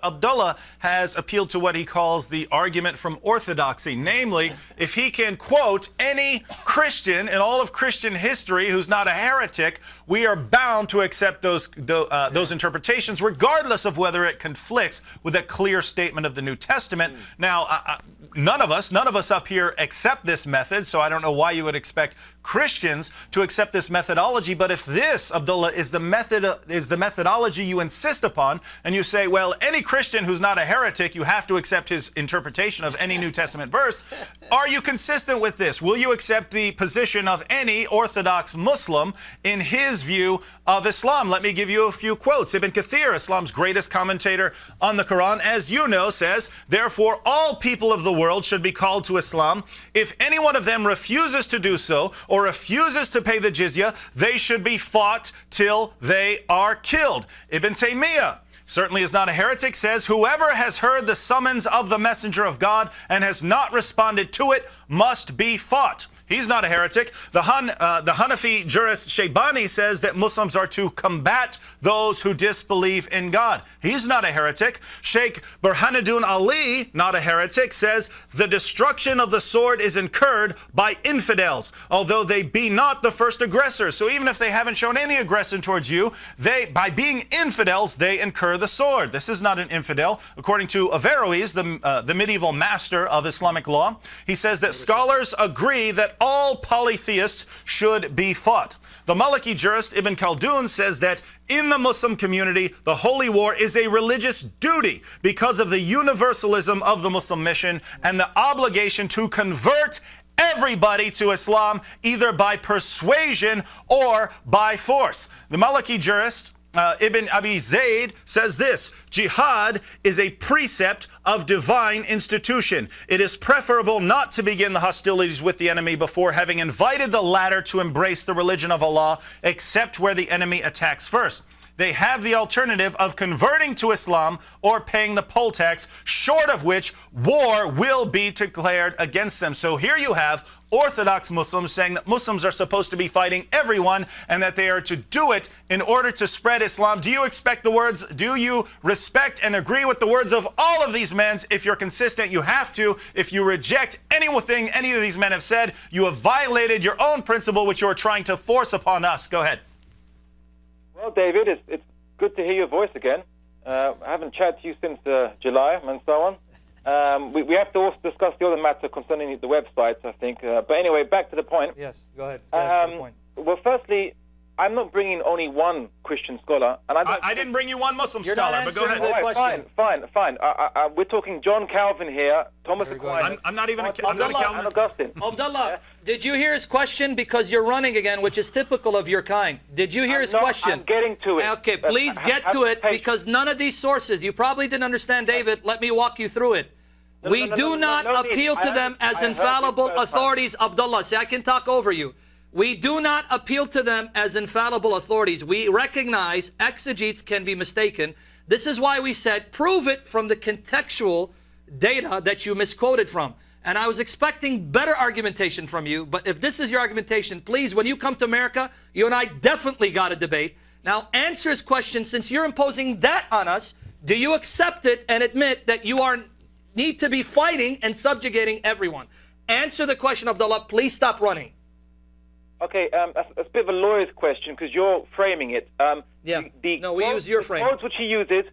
Abdullah has appealed to what he calls the argument from orthodoxy. Namely, if he can quote any Christian in all of Christian history who's not a heretic, we are bound to accept those interpretations, regardless of whether it conflicts with a clear statement of the New Testament. Now, none of us up here accept this method, so I don't know why you would expect Christians to accept this methodology. But if this, Abdullah, is the methodology you insist upon, and you say, well, any Christian who's not a heretic, you have to accept his interpretation of any New Testament verse, are you consistent with this? Will you accept the position of any Orthodox Muslim in his view of Islam? Let me give you a few quotes. Ibn Kathir, Islam's greatest commentator on the Quran, as you know, says, therefore all people of the world should be called to Islam. If any one of them refuses to do so, or refuses to pay the jizya, they should be fought till they are killed. Ibn Taymiyyah certainly is not a heretic, says, whoever has heard the summons of the messenger of God and has not responded to it must be fought. He's not a heretic. The Hanafi jurist Shaybani says that Muslims are to combat those who disbelieve in God. He's not a heretic. Sheikh Burhanuddin Ali, not a heretic, says the destruction of the sword is incurred by infidels, although they be not the first aggressors. So even if they haven't shown any aggression towards you, by being infidels, they incur the sword. This is not an infidel. According to Averroes, the medieval master of Islamic law, he says that scholars agree that all polytheists should be fought. The Maliki jurist Ibn Khaldun says that in the Muslim community, the holy war is a religious duty because of the universalism of the Muslim mission and the obligation to convert everybody to Islam, either by persuasion or by force. The Maliki jurist Ibn Abi Zayd says this: jihad is a precept of divine institution. It is preferable not to begin the hostilities with the enemy before having invited the latter to embrace the religion of Allah, except where the enemy attacks first. They have the alternative of converting to Islam or paying the poll tax, short of which war will be declared against them. So here you have Orthodox Muslims saying that Muslims are supposed to be fighting everyone and that they are to do it in order to spread Islam. Do you respect and agree with the words of all of these men? If you're consistent, you have to. If you reject anything any of these men have said, you have violated your own principle, which you are trying to force upon us. Go ahead. Well, David, it's good to hear your voice again. I haven't chatted to you since July and so on. We have to also discuss the other matter concerning the websites, I think. But anyway, back to the point. Yes, go ahead. To the point. Well, firstly, I'm not bringing only one Christian scholar. And I didn't bring you one Muslim scholar, but go ahead. Right, fine. We're talking John Calvin here, Thomas Aquinas. I'm not even a Calvinist. And Augustine. Abdullah, did you hear his question? Because you're running again, which is typical of your kind. Did you hear his question? I'm getting to it. Okay, please get to it, because none of these sources, you probably didn't understand, David. Let me walk you through it. We do not appeal to them as infallible authorities, Abdullah. See, I can talk over you. We do not appeal to them as infallible authorities. We recognize exegetes can be mistaken. This is why we said, prove it from the contextual data that you misquoted from. And I was expecting better argumentation from you, but if this is your argumentation, please, when you come to America, you and I definitely got a debate. Now, answer his question. Since you're imposing that on us, do you accept it and admit that you need to be fighting and subjugating everyone? Answer the question, Abdullah. Please stop running. Okay, that's a bit of a lawyer's question because you're framing it. We use your frame. The quotes which he uses,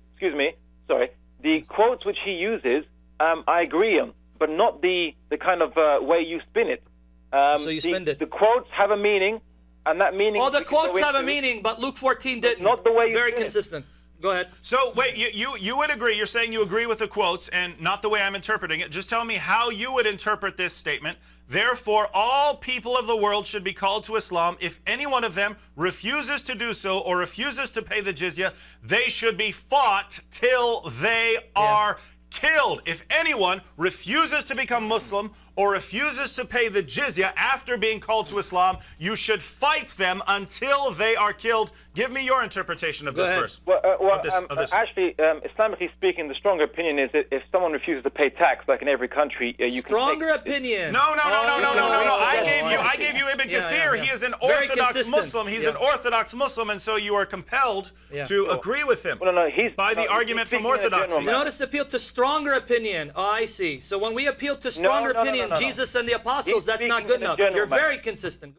the quotes which he uses, I agree on, but not the kind of way you spin it. So you spin it. The quotes have a meaning, and that meaning... Well, the quotes have a meaning, but Luke 14 didn't. Not the way you Very spin consistent. Go ahead. So, wait, you would agree, you're saying you agree with the quotes and not the way I'm interpreting it. Just tell me how you would interpret this statement. Therefore, all people of the world should be called to Islam. If any one of them refuses to do so or refuses to pay the jizya, they should be fought till they are killed. If anyone refuses to become Muslim or refuses to pay the jizya after being called to Islam, you should fight them until they are killed. Give me your interpretation of this verse. Actually, Islamically speaking, the stronger opinion is that if someone refuses to pay tax, like in every country, you can stronger opinion. No. I gave you Ibn Kathir. He is an Orthodox Muslim. He's an Orthodox Muslim, and so you are compelled to agree with him by the argument from Orthodoxy. You notice appeal to stronger opinion. Oh, I see. So when we appeal to stronger opinion, Jesus and the apostles, that's not good enough. You're very consistent.